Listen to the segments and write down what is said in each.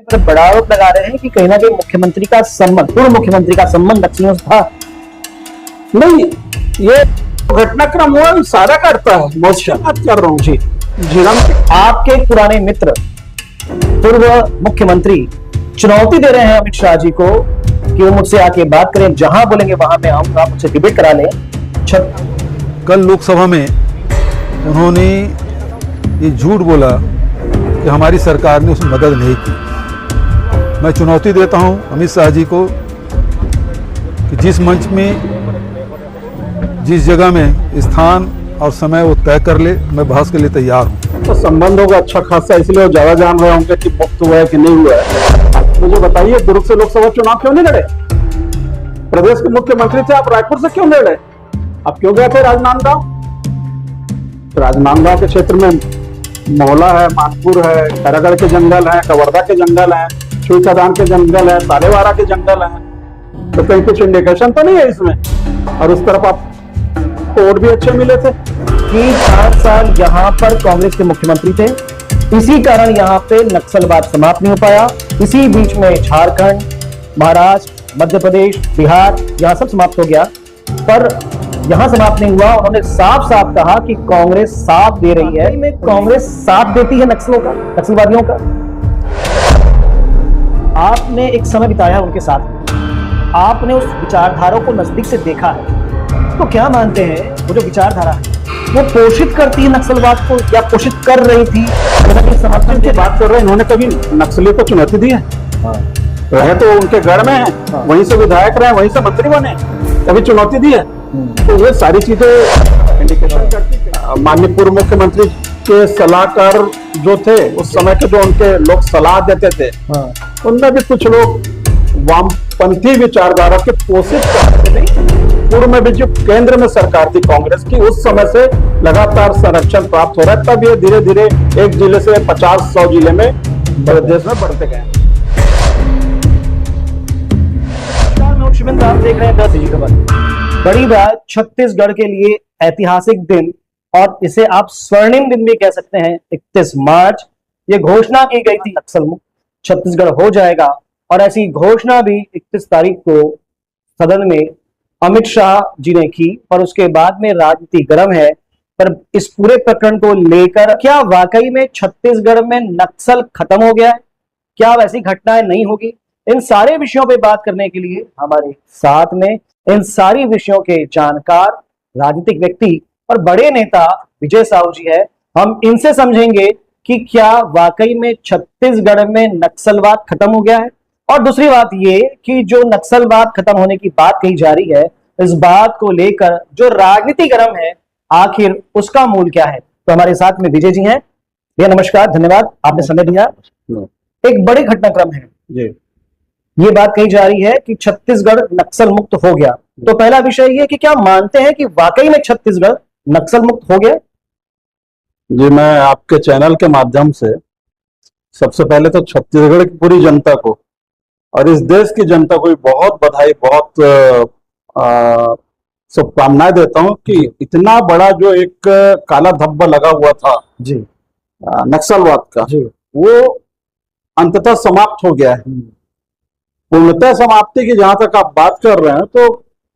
पर बड़ा आरोप लगा रहे हैं कि कहीं ना कहीं मुख्यमंत्री का संबंध, पूर्व मुख्यमंत्री का संबंध नक्सलियों से था। नहीं, ये घटनाक्रम हुआ सारा करता है, बात कर रहा हूँ जी। आपके पुराने मित्र पूर्व मुख्यमंत्री चुनौती दे रहे हैं अमित शाह जी को कि वो मुझसे आके बात करें, जहां बोलेंगे वहां मैं आऊंगा, मुझसे डिबेट करा लें। कल लोकसभा में उन्होंने ये झूठ बोला कि हमारी सरकार ने उसमें मदद नहीं की। मैं चुनौती देता हूं अमित शाह जी को कि जिस मंच में, जिस जगह में स्थान और समय वो तय कर ले, मैं बहस के लिए तैयार हूं। तो संबंध होगा अच्छा खासा, इसलिए वो ज्यादा जान रहे होंगे कि मुक्त हुआ है कि नहीं हुआ है। मुझे बताइए, दुर्ग से लोकसभा चुनाव क्यों नहीं लड़े? प्रदेश के मुख्यमंत्री थे आप, रायपुर से क्यों नहीं लड़े? आप क्यों गए थे राजनांदगांव? राजनांदगांव के क्षेत्र में मोहला है, मानपुर है, खैरागढ़ के जंगल है, कवर्धा के जंगल है, छुईकादान के जंगल है, सालेवाड़ा के जंगल है। तो कहीं कुछ इंडिकेशन तो नहीं है इसमें? और उस तरफ आप वोट भी अच्छे मिले थे कि 4 साल यहाँ पर कांग्रेस के मुख्यमंत्री थे, इसी कारण यहाँ पे नक्सलवाद समाप्त नहीं हो पाया। इसी बीच में झारखंड, महाराष्ट्र, मध्य प्रदेश, बिहार, यहाँ सब समाप्त हो गया, पर यहाँ समाप्त नहीं हुआ। उन्होंने साफ साफ कहा कि कांग्रेस साथ दे रही है। में कांग्रेस साथ देती है नक्सलों का, नक्सलवादियों का। आपने एक समय बिताया उनके साथ, आपने उस विचारधारा को नजदीक से देखा है, तो क्या मानते हैं वो जो विचारधारा है वो पोषित करती है नक्सलवाद को, या पोषित कर रही थी? समर्थन की बात कर रहे हैं, इन्होंने कभी नक्सलियों को चुनौती दी है? रहे तो उनके गढ़ में है, वहीं से विधायक रहे, वहीं से मंत्री बने, कभी चुनौती दी है? तो ये सारी चीजें इंडिकेशन करती है। माननीय पूर्व मुख्यमंत्री के सलाहकार जो थे उस समय के, जो उनके लोग सलाह देते थे, उनमें भी कुछ लोग वामपंथी विचारधारा के पोषित करते नहीं। पूर्व में भी जो केंद्र में सरकार थी कांग्रेस की, उस समय से लगातार संरक्षण प्राप्त हो रहा है। तब ये धीरे धीरे एक जिले से 50-100 जिले में देश में बढ़ते गए। आप देख रहे हैं 10 खबर। बड़ी बात, छत्तीसगढ़ के लिए ऐतिहासिक दिन, और इसे आप स्वर्णिम दिन भी कह सकते हैं। 31 मार्च ये घोषणा की गई थी नक्सल मुक्त छत्तीसगढ़ हो जाएगा, और ऐसी घोषणा भी 31 तारीख को सदन में अमित शाह जी ने की। और उसके बाद में राजनीति गर्म है। पर इस पूरे प्रकरण को लेकर क्या वाकई में छत्तीसगढ़ में नक्सल खत्म हो गया है? क्या वैसी घटनाएं नहीं होगी? इन सारे विषयों पे बात करने के लिए हमारे साथ में इन सारी विषयों के जानकार, राजनीतिक व्यक्ति और बड़े नेता विजय साहू जी है। हम इनसे समझेंगे कि क्या वाकई में छत्तीसगढ़ में नक्सलवाद खत्म हो गया है, और दूसरी बात ये कि जो नक्सलवाद खत्म होने की बात कही जा रही है, इस बात को लेकर जो राजनीति गर्म है, आखिर उसका मूल क्या है? तो हमारे साथ में विजय जी हैं। भैया नमस्कार, धन्यवाद आपने समय दिया। एक बड़ी घटनाक्रम है जी। ये बात कही जा रही है कि छत्तीसगढ़ नक्सल मुक्त हो गया। तो पहला विषय ये कि क्या मानते हैं कि वाकई में छत्तीसगढ़ नक्सल मुक्त हो गया? जी, मैं आपके चैनल के माध्यम से सबसे पहले तो छत्तीसगढ़ की पूरी जनता को और इस देश की जनता को भी बहुत बधाई, बहुत शुभकामनाएं देता हूं कि इतना बड़ा जो एक काला धब्बा लगा हुआ था जी नक्सलवाद का, वो अंततः समाप्त हो गया है। पूर्णतः समाप्ति की जहां तक आप बात कर रहे हैं, तो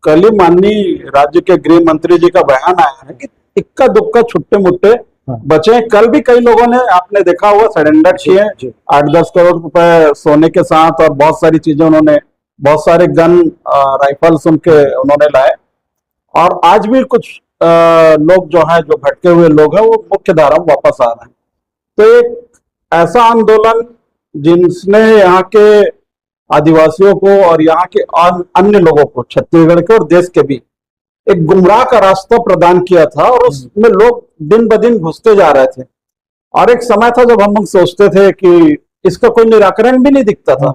कल ही माननीय राज्य के गृह मंत्री जी का बयान आया है कि इक्का दुक्का छुट्टे मुट्टे बचे। कल भी कई लोगों ने, आपने देखा हुआ, सरेंडर किए 8-10 करोड़ रुपए सोने के साथ, और बहुत सारी चीजें उन्होंने, बहुत सारे गन, राइफल्स उन्होंने लाए। और आज भी कुछ लोग जो हैं, जो भटके हुए लोग हैं, वो मुख्य धारा में वापस आ रहे हैं। तो एक ऐसा आंदोलन जिसने यहाँ के आदिवासियों को और यहाँ के अन्य लोगों को, छत्तीसगढ़ के और देश के भी, एक गुमराह का रास्ता प्रदान किया था, और उसमें लोग दिन ब दिन घुसते जा रहे थे। और एक समय था जब हम सोचते थे कि इसका कोई निराकरण भी नहीं दिखता था।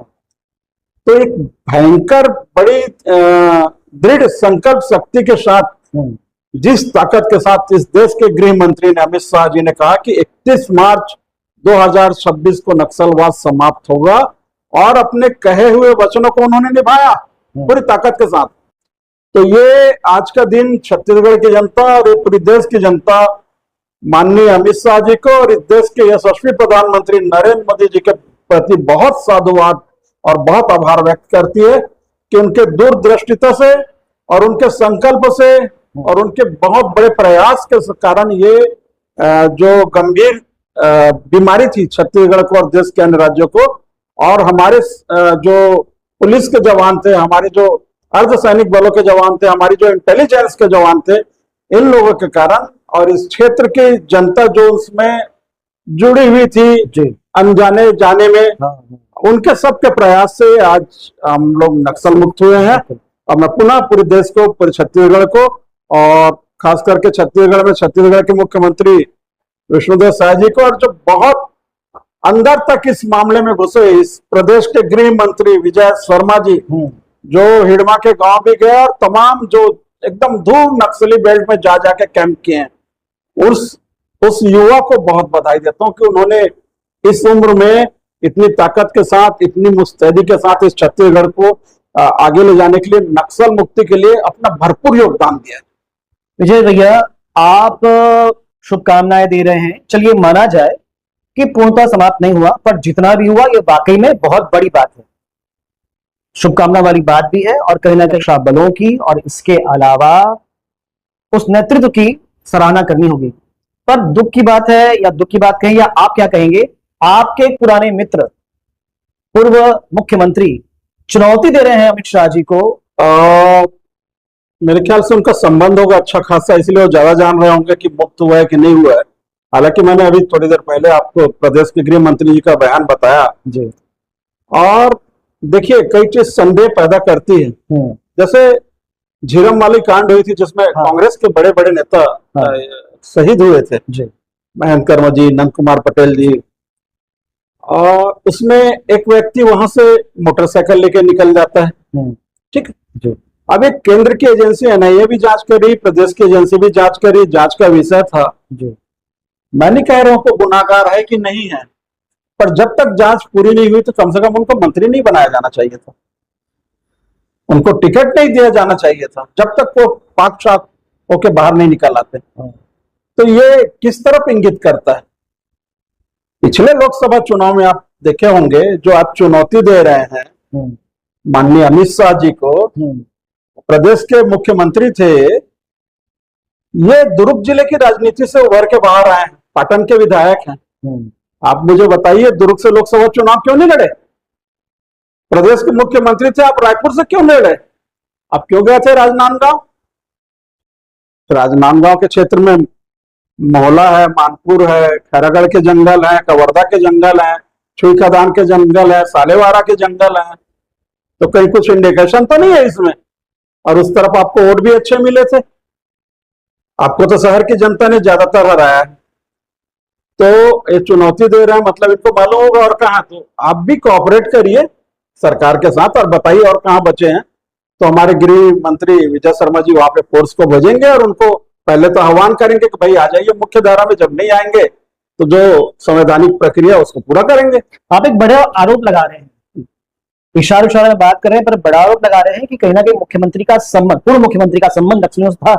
तो एक भयंकर बड़ी दृढ़ संकल्प शक्ति के साथ, जिस ताकत के साथ इस देश के गृह मंत्री ने, अमित शाह जी ने कहा कि 31 मार्च 2026 को नक्सलवाद समाप्त होगा, और अपने कहे हुए वचनों को उन्होंने निभाया पूरी ताकत के साथ। तो ये आज का दिन छत्तीसगढ़ की जनता और पूरी देश की जनता माननीय अमित शाह जी को और इस देश के यशस्वी प्रधानमंत्री नरेंद्र मोदी जी के प्रति बहुत साधुवाद और बहुत आभार व्यक्त करती है कि उनके दूरदृष्टिता से और उनके संकल्प से और उनके बहुत बड़े प्रयास के कारण ये जो गंभीर बीमारी थी छत्तीसगढ़ को और देश के अन्य राज्यों को, और हमारे जो पुलिस के जवान थे, हमारे जो अर्धसैनिक बलों के जवान थे, हमारी जो इंटेलिजेंस के जवान थे, इन लोगों के कारण और इस क्षेत्र की जनता जो उसमें जुड़ी हुई थी अनजाने जाने में, उनके सबके प्रयास से आज हम लोग नक्सल मुक्त हुए हैं। और मैं पुनः पूरे देश को, पूरे छत्तीसगढ़ को और खास करके छत्तीसगढ़ में छत्तीसगढ़ के मुख्यमंत्री विष्णुदेव साय जी को, और जो बहुत अंदर तक इस मामले में घुसे इस प्रदेश के गृह मंत्री विजय शर्मा जी, जो हिडमा के गांव भी गए और तमाम जो एकदम दूर नक्सली बेल्ट में जा जाके कैंप किए हैं, उस युवा को बहुत बधाई देता हूं कि उन्होंने इस उम्र में इतनी ताकत के साथ, इतनी मुस्तैदी के साथ इस छत्तीसगढ़ को आगे ले जाने के लिए, नक्सल मुक्ति के लिए अपना भरपूर योगदान दिया। विजय भैया, आप शुभकामनाएं दे रहे हैं, चलिए माना जाए कि पूर्णतः समाप्त नहीं हुआ, पर जितना भी हुआ ये वाकई में बहुत बड़ी बात है, शुभकामना वाली बात भी है, और कहीं ना कहीं सुरक्षा बलों की और इसके अलावा उस नेतृत्व की सराहना करनी होगी। पर दुख की बात है, या दुख की बात कहें, या आप क्या कहेंगे, आपके पुराने मित्र पूर्व मुख्यमंत्री चुनौती दे रहे हैं अमित शाह जी को। मेरे ख्याल से उनका संबंध होगा अच्छा खासा, इसलिए वो ज्यादा जान रहे होंगे कि मुक्त हुआ है कि नहीं हुआ है। हालांकि मैंने अभी थोड़ी देर पहले आपको प्रदेश के गृह मंत्री जी का बयान बताया जी, और देखिए कई चीज संदेह पैदा करती है। जैसे झीरम वाली कांड हुई थी जिसमें कांग्रेस के बड़े बड़े नेता शहीद हुए थे, महेंद्र कर्मा जी, नंद कुमार पटेल जी, और उसमें एक व्यक्ति वहां से मोटरसाइकिल लेके निकल जाता है, ठीक है। अब एक केंद्र की एजेंसी एनआईए भी जांच कर रही, प्रदेश की एजेंसी भी जांच कर रही, जांच का विषय था। मैं नहीं कह रहा हूं को गुनाहगार है कि नहीं है, पर जब तक जांच पूरी नहीं हुई तो कम से कम उनको मंत्री नहीं बनाया जाना चाहिए था, उनको टिकट नहीं दिया जाना चाहिए था, जब तक वो पाक साफ होके बाहर नहीं निकल आते। तो ये किस तरफ इंगित करता है? पिछले लोकसभा चुनाव में आप देखे होंगे, जो आप चुनौती दे रहे हैं माननीय अमित शाह जी को, प्रदेश के मुख्यमंत्री थे, ये दुर्ग जिले की राजनीति से उभर के बाहर आए हैं, पाटन के विधायक हैं। आप मुझे बताइए, दुर्ग से लोकसभा चुनाव क्यों नहीं लड़े? प्रदेश के मुख्यमंत्री थे, आप रायपुर से क्यों लड़े? आप क्यों गए थे राजनांदगांव? राजनांदगांव के क्षेत्र में मोहला है, मानपुर है, खैरागढ़ के जंगल है, कवर्धा के जंगल है, छुई खदान के जंगल है, सालेवाड़ा के जंगल है, तो कहीं कुछ इंडिकेशन तो नहीं है इसमें। और उस तरफ आपको वोट भी अच्छे मिले थे, आपको तो शहर की जनता ने ज्यादातर हराया है। तो ये चुनौती दे रहे हैं, मतलब इनको मालूम होगा और कहाँ, तो आप भी कोऑपरेट करिए सरकार के साथ और बताइए और कहाँ बचे हैं। तो हमारे गृह मंत्री विजय शर्मा जी वहां पे फोर्स को भेजेंगे और उनको पहले तो आह्वान करेंगे कि भाई आ जाइए मुख्य धारा में, जब नहीं आएंगे तो जो संवैधानिक प्रक्रिया उसको पूरा करेंगे। आप एक बड़ा आरोप लगा रहे हैं, इशारे में बात कर रहे हैं, पर बड़ा आरोप लगा रहे हैं कि कहीं ना कहीं मुख्यमंत्री का संबंध, पूर्व मुख्यमंत्री का संबंध नक्सलियों से था।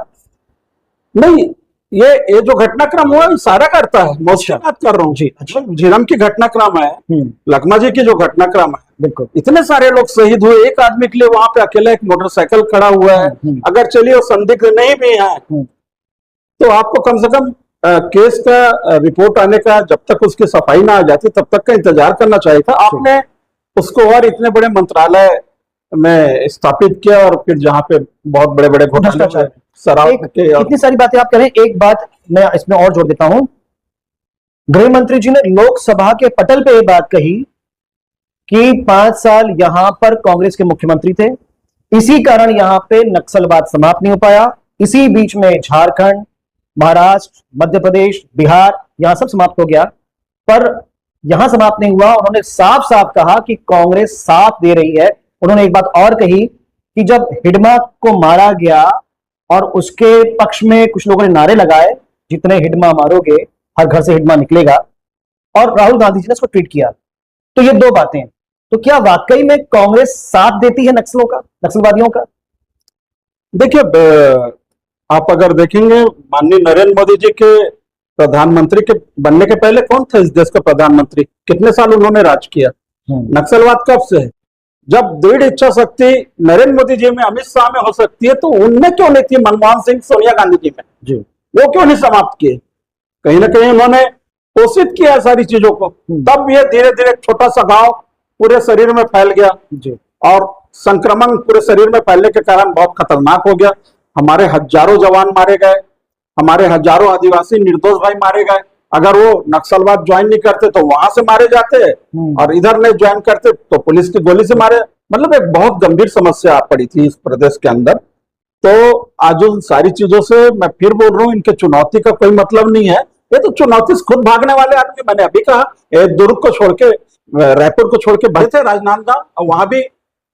नहीं, ये जो घटनाक्रम हुआ सारा करता है, मैं बात कर रहा हूँ जी। अच्छा, झीरम की घटनाक्रम है, लखमा जी की जो घटनाक्रम है, बिल्कुल इतने सारे लोग शहीद हुए, एक आदमी के लिए वहां पे अकेला एक मोटरसाइकिल खड़ा हुआ है। अगर चलिए वो संदिग्ध नहीं भी है तो आपको कम से कम केस का रिपोर्ट आने का, जब तक उसकी सफाई ना आ जाती तब तक का इंतजार करना चाहिए था। आपने उसको और इतने बड़े मंत्रालय में स्थापित किया और फिर जहां पे बहुत बड़े बड़े घोटाले शराब के, इतनी सारी बातें आप कह रहे हैं। एक बात मैं इसमें और जोड़ देता हूं, गृह मंत्री जी ने लोकसभा के पटल पे ये बात कही कि 5 साल यहां पर कांग्रेस के मुख्यमंत्री थे, इसी कारण यहां पे नक्सलवाद समाप्त नहीं हो पाया। इसी बीच में झारखंड, महाराष्ट्र, मध्य प्रदेश, बिहार, यहां सब समाप्त हो गया, पर यहां समाप्त नहीं हुआ। उन्होंने साफ साफ कहा कि कांग्रेस साथ दे रही है। उन्होंने एक बात और कही कि जब हिडमा को मारा गया और उसके पक्ष में कुछ लोगों ने नारे लगाए, जितने हिडमा मारोगे हर घर से हिडमा निकलेगा, और राहुल गांधी जी ने उसको ट्वीट किया। तो ये दो बातें, तो क्या वाकई में कांग्रेस साथ देती है नक्सलों का, नक्सलवादियों का? देखिए, आप अगर देखेंगे माननीय नरेंद्र मोदी जी के प्रधानमंत्री के बनने के पहले कौन था इस देश का प्रधानमंत्री? कितने साल उन्होंने राज किया? नक्सलवाद कब से है? जब दृढ़ इच्छा शक्ति नरेंद्र मोदी जी में, अमित शाह में हो सकती है, तो उनमें क्यों नहीं थी मनमोहन सिंह, सोनिया गांधी जी में? जी वो क्यों नहीं समाप्त किए? कहीं ना कहीं उन्होंने पोषित किया सारी चीजों को, तब ये धीरे धीरे छोटा सा घाव पूरे शरीर में फैल गया जी और संक्रमण पूरे शरीर में फैलने के कारण बहुत खतरनाक हो गया। हमारे हजारों जवान मारे गए, हमारे हजारों आदिवासी निर्दोष भाई मारे गए। अगर वो नक्सलवाद ज्वाइन नहीं करते तो वहां से मारे जाते, और इधर नहीं ज्वाइन करते तो पुलिस की गोली से मारे। मतलब एक बहुत गंभीर समस्या पड़ी थी इस प्रदेश के अंदर। तो आज उन सारी चीजों से मैं फिर बोल रहा हूँ, इनके चुनौती का कोई मतलब नहीं है। ये तो चुनौती से खुद भागने वाले आदमी, मैंने अभी कहा, दुर्ग को छोड़ के, रायपुर को छोड़ के बढ़े थे राजनांदगांव, और वहां भी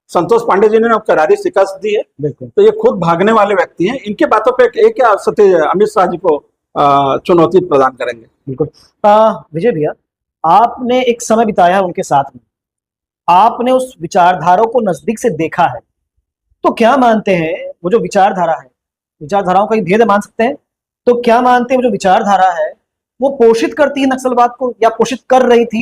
संतोष पांडे जी ने करारी शिकस्त दी है। तो ये खुद भागने वाले व्यक्ति हैं। इनकी बातों पे एक क्या अमित शाह जी को चुनौती प्रदान करेंगे? बिल्कुल। विजय भैया, आपने एक समय बिताया उनके साथ में, आपने उस विचारधारा को नजदीक से देखा है, तो क्या मानते हैं वो जो विचारधारा है, विचारधाराओं का ही भेद मान सकते हैं, तो क्या मानते हैं वो जो विचारधारा है वो पोषित करती है नक्सलवाद को, या पोषित कर रही थी?